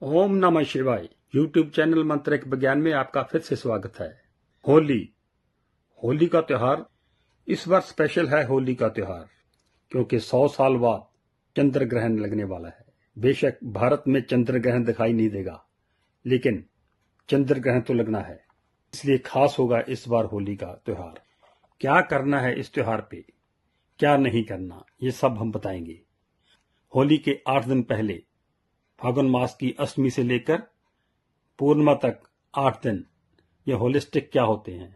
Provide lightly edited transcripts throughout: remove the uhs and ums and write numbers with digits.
ओम नमः शिवाय। YouTube channel मंत्रिक विज्ञान में आपका फिर से स्वागत है। होली का त्योहार इस बार स्पेशल है। होली का त्योहार क्योंकि 100 साल बाद चंद्र ग्रहण लगने वाला है। बेशक भारत में चंद्र ग्रहण दिखाई नहीं देगा, लेकिन चंद्र ग्रहण तो लगना है, इसलिए खास होगा इस बार होली का त्योहार। क्या करना है इस त्योहार पे, क्या नहीं करना, ये सब हम बताएंगे। होली के 8 दिन पहले फागुन मास की अष्टमी से लेकर पूर्णिमा तक 8 दिन ये होलिस्टिक क्या होते हैं,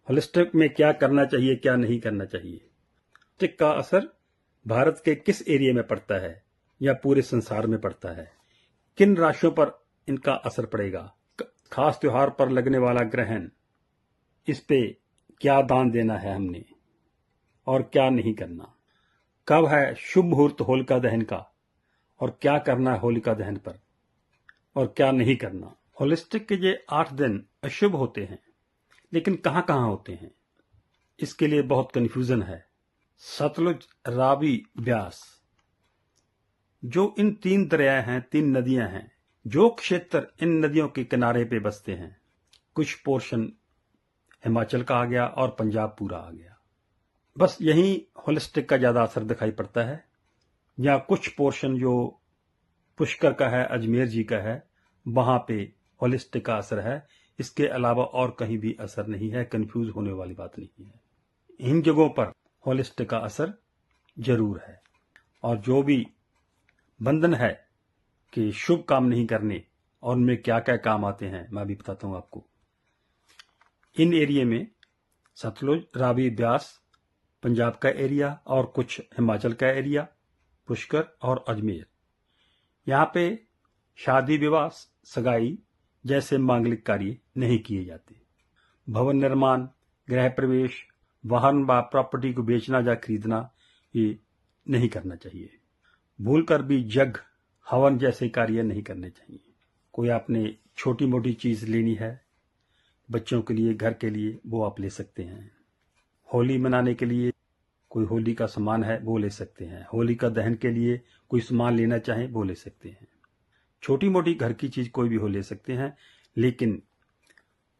होलिस्टिक में क्या करना चाहिए, क्या नहीं करना चाहिए, होलिस्टिक का असर भारत के किस एरिया में पड़ता है या पूरे संसार में पड़ता है, किन राशियों पर इनका असर पड़ेगा, खास त्योहार पर लगने वाला ग्रहण, इस पे क्या दान देना है हमने और क्या नहीं करना, कब है शुभ मुहूर्त होलिका दहन का और क्या करना है होलिका दहन पर और क्या नहीं करना। होलिस्टिक के ये 8 दिन अशुभ होते हैं, लेकिन कहां कहां होते हैं, इसके लिए बहुत कंफ्यूजन है। सतलुज, रावी, ब्यास, जो इन 3 दरिया हैं, 3 नदियां हैं, जो क्षेत्र इन नदियों के किनारे पे बसते हैं, कुछ पोर्शन हिमाचल का आ गया और पंजाब पूरा आ गया, बस यही होलिस्टिक का ज्यादा असर दिखाई पड़ता है। या कुछ पोर्शन जो पुष्कर का है, अजमेर जी का है, वहां पे होलिस्टिक का असर है। इसके अलावा और कहीं भी असर नहीं है। कंफ्यूज होने वाली बात नहीं है। इन जगहों पर होलिस्टिक का असर जरूर है। और जो भी बंधन है कि शुभ काम नहीं करने और उनमें क्या क्या काम आते हैं, मैं भी बताता हूं आपको। इन एरिया में सतलुज, रावी, ब्यास पंजाब का एरिया और कुछ हिमाचल का एरिया, पुष्कर और अजमेर, यहाँ पे शादी विवाह, सगाई जैसे मांगलिक कार्य नहीं किए जाते। भवन निर्माण, गृह प्रवेश, वाहन व प्रॉपर्टी को बेचना या खरीदना ये नहीं करना चाहिए। भूलकर भी यज्ञ, हवन जैसे कार्य नहीं करने चाहिए। कोई आपने छोटी मोटी चीज लेनी है बच्चों के लिए, घर के लिए, वो आप ले सकते हैं। होली मनाने के लिए कोई होली का सामान है वो ले सकते हैं। होलिका दहन के लिए कोई सामान लेना चाहे वो ले सकते हैं। छोटी मोटी घर की चीज कोई भी हो ले सकते हैं, लेकिन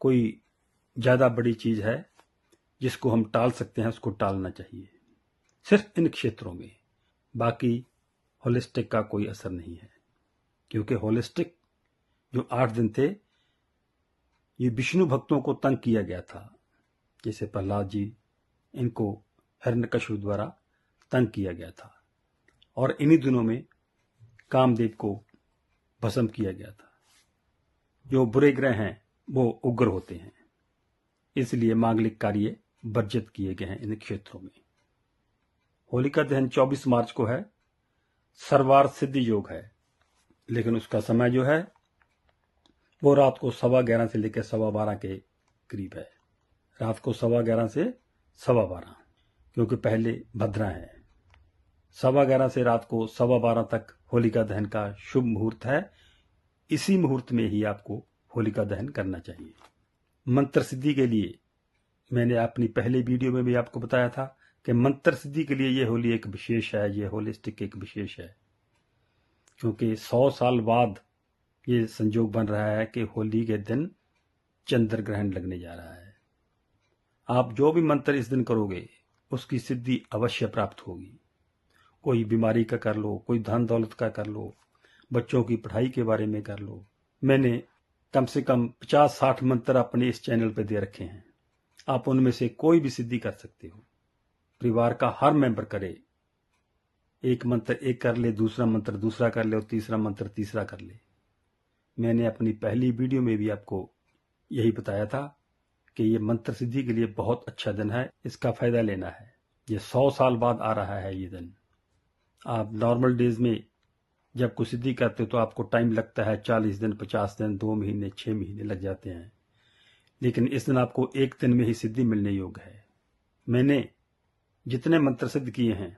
कोई ज्यादा बड़ी चीज है जिसको हम टाल सकते हैं उसको टालना चाहिए, सिर्फ इन क्षेत्रों में। बाकी होलिस्टिक का कोई असर नहीं है, क्योंकि होलिस्टिक जो 8 दिन थे ये विष्णु भक्तों को तंग किया गया था। जैसे प्रहलाद जी, इनको हिरण्यकशिपु द्वारा तंग किया गया था और इन्हीं दिनों में कामदेव को भस्म किया गया था। जो बुरे ग्रह हैं वो उग्र होते हैं, इसलिए मांगलिक कार्य वर्जित किए गए हैं इन क्षेत्रों में। होलिका दहन 24 मार्च को है। सर्वार्थ सिद्धि योग है, लेकिन उसका समय जो है वो रात को 11:15 से लेकर 12:15 के करीब है। रात को 11:15 से 12:15, क्योंकि पहले भद्रा है। 11:15 से रात को 12:15 तक होलिका दहन का शुभ मुहूर्त है। इसी मुहूर्त में ही आपको होलिका दहन करना चाहिए। मंत्र सिद्धि के लिए मैंने अपनी पहले वीडियो में भी आपको बताया था कि मंत्र सिद्धि के लिए ये होली एक विशेष है, ये होलिस्टिक एक विशेष है, क्योंकि 100 साल बाद ये संजोग बन रहा है कि होली के दिन चंद्र ग्रहण लगने जा रहा है। आप जो भी मंत्र इस दिन करोगे उसकी सिद्धि अवश्य प्राप्त होगी। कोई बीमारी का कर लो, कोई धन दौलत का कर लो, बच्चों की पढ़ाई के बारे में कर लो। मैंने कम से कम 50-60 मंत्र अपने इस चैनल पे दे रखे हैं। आप उनमें से कोई भी सिद्धि कर सकते हो। परिवार का हर मेंबर करे, एक मंत्र एक कर ले, दूसरा मंत्र दूसरा कर ले और तीसरा मंत्र तीसरा कर ले। मैंने अपनी पहली वीडियो में भी आपको यही बताया था कि ये मंत्र सिद्धि के लिए बहुत अच्छा दिन है, इसका फायदा लेना है। ये 100 साल बाद आ रहा है ये दिन। आप नॉर्मल डेज में जब कोई सिद्धि करते हो तो आपको टाइम लगता है 40 दिन, 50 दिन, 2 महीने, 6 महीने लग जाते हैं, लेकिन इस दिन आपको 1 दिन में ही सिद्धि मिलने योग्य है। मैंने जितने मंत्र सिद्ध किए हैं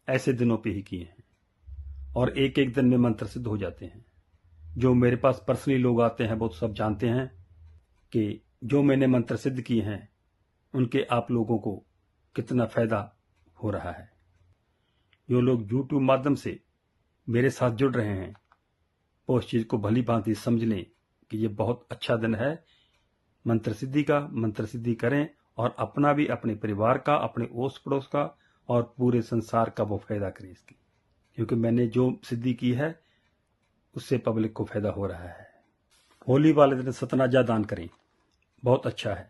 ऐसे दिनों पे ही किए हैं और एक एक दिन में मंत्र सिद्ध हो जाते हैं। जो मेरे पास पर्सनली लोग आते हैं वो सब जानते हैं कि जो मैंने मंत्र सिद्ध किए हैं उनके आप लोगों को कितना फायदा हो रहा है। जो लोग यूट्यूब माध्यम से मेरे साथ जुड़ रहे हैं वो उस चीज को भली भांति समझ लें कि ये बहुत अच्छा दिन है मंत्र सिद्धि का। मंत्र सिद्धि करें और अपना भी, अपने परिवार का, अपने ओस पड़ोस का और पूरे संसार का वो फायदा करें इसकी, क्योंकि मैंने जो सिद्धि की है उससे पब्लिक को फायदा हो रहा है। होली वाले दिन सतनाजा दान करें, बहुत अच्छा है,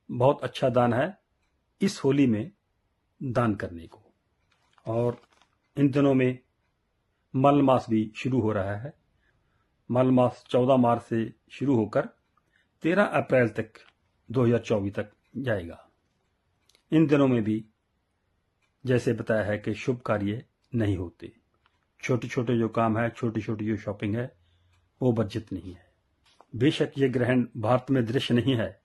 बहुत अच्छा दान है इस होली में दान करने को। और इन दिनों में मल मास भी शुरू हो रहा है। मल मास 14 मार्च से शुरू होकर 13 अप्रैल तक 2024 तक जाएगा। इन दिनों में भी जैसे बताया है कि शुभ कार्य नहीं होते, छोटे छोटे जो काम है, छोटी छोटी जो शॉपिंग है वो वर्जित नहीं है। बेशक ये ग्रहण भारत में दृश्य नहीं है,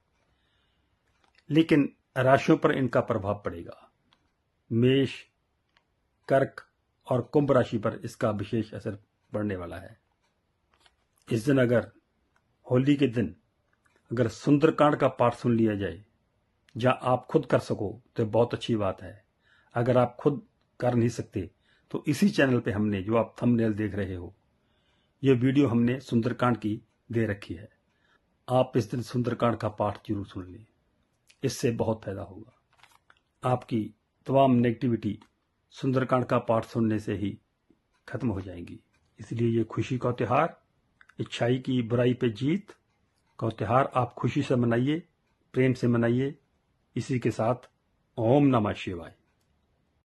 लेकिन राशियों पर इनका प्रभाव पड़ेगा। मेष, कर्क और कुंभ राशि पर इसका विशेष असर पड़ने वाला है। इस दिन अगर होली के दिन अगर सुंदरकांड का पाठ सुन लिया जाए, जहां आप खुद कर सको तो बहुत अच्छी बात है। अगर आप खुद कर नहीं सकते तो इसी चैनल पे हमने, जो आप थंबनेल देख रहे हो, ये वीडियो हमने सुंदरकांड की दे रखी है। आप इस दिन सुंदरकांड का पाठ जरूर सुन लें, इससे बहुत फायदा होगा। आपकी तमाम नेगेटिविटी सुंदरकांड का पाठ सुनने से ही खत्म हो जाएंगी। इसलिए ये खुशी का त्योहार, अच्छाई की बुराई पे जीत का त्योहार आप खुशी से मनाइए, प्रेम से मनाइए। इसी के साथ ओम नमः शिवाय।